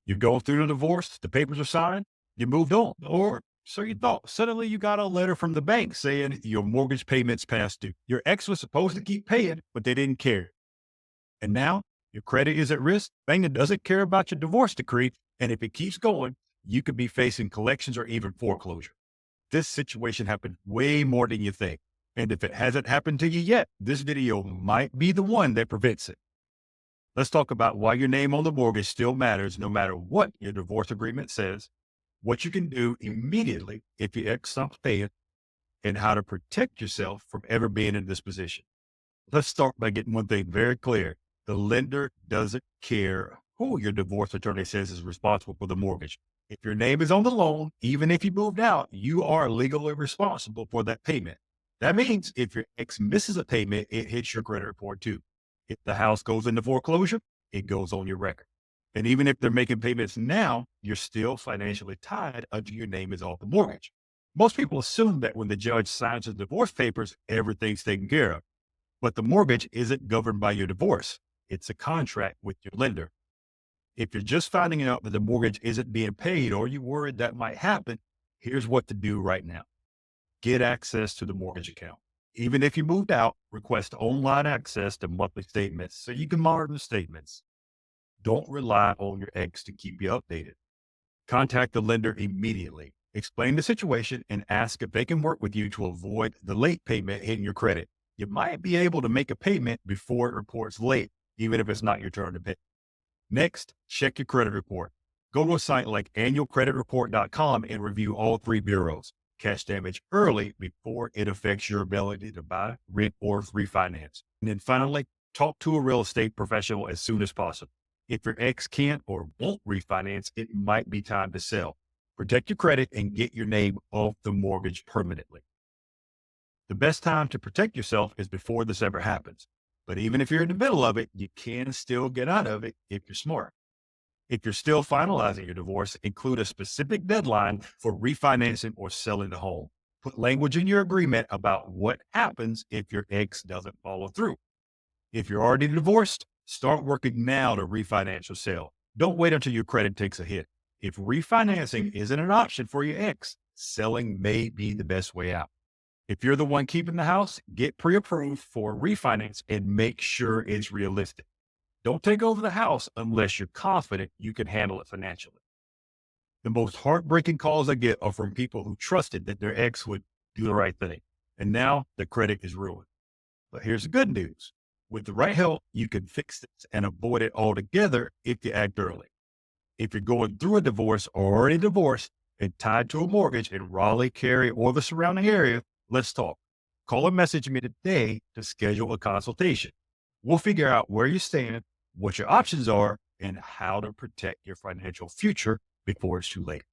You go through the divorce, the papers are signed, you moved on, or so you thought. Suddenly you got a letter from the bank saying your mortgage payments past due. Your ex was supposed to keep paying, but they didn't care. And now your credit is at risk. Bank doesn't care about your divorce decree. And if it keeps going, you could be facing collections or even foreclosure. This situation happened way more than you think. And if it hasn't happened to you yet, this video might be the one that prevents it. Let's talk about why your name on the mortgage still matters no matter what your divorce agreement says, what you can do immediately if your ex stops paying, and how to protect yourself from ever being in this position. Let's start by getting one thing very clear. The lender doesn't care who your divorce attorney says is responsible for the mortgage. If your name is on the loan, even if you moved out, you are legally responsible for that payment. That means if your ex misses a payment, it hits your credit report too. If the house goes into foreclosure, it goes on your record. And even if they're making payments now, you're still financially tied until your name is off the mortgage. Most people assume that when the judge signs the divorce papers, everything's taken care of. But the mortgage isn't governed by your divorce. It's a contract with your lender. If you're just finding out that the mortgage isn't being paid or you're worried that might happen, here's what to do right now. Get access to the mortgage account. Even if you moved out, request online access to monthly statements so you can monitor the statements. Don't rely on your ex to keep you updated. Contact the lender immediately. Explain the situation and ask if they can work with you to avoid the late payment hitting your credit. You might be able to make a payment before it reports late, even if it's not your turn to pay. Next, check your credit report. Go to a site like annualcreditreport.com and review all three bureaus. Catch damage early before it affects your ability to buy, rent, or refinance. And then finally, talk to a real estate professional as soon as possible. If your ex can't or won't refinance, it might be time to sell. Protect your credit and get your name off the mortgage permanently. The best time to protect yourself is before this ever happens. But even if you're in the middle of it, you can still get out of it if you're smart. If you're still finalizing your divorce, include a specific deadline for refinancing or selling the home. Put language in your agreement about what happens if your ex doesn't follow through. If you're already divorced, start working now to refinance or sell. Don't wait until your credit takes a hit. If refinancing isn't an option for your ex, selling may be the best way out. If you're the one keeping the house, get pre-approved for refinance and make sure it's realistic. Don't take over the house unless you're confident you can handle it financially. The most heartbreaking calls I get are from people who trusted that their ex would do the right thing. And now the credit is ruined. But here's the good news. With the right help, you can fix this and avoid it altogether if you act early. If you're going through a divorce or already divorced and tied to a mortgage in Raleigh, Cary, or the surrounding area, let's talk. Call or message me today to schedule a consultation. We'll figure out where you stand, what your options are, and how to protect your financial future before it's too late.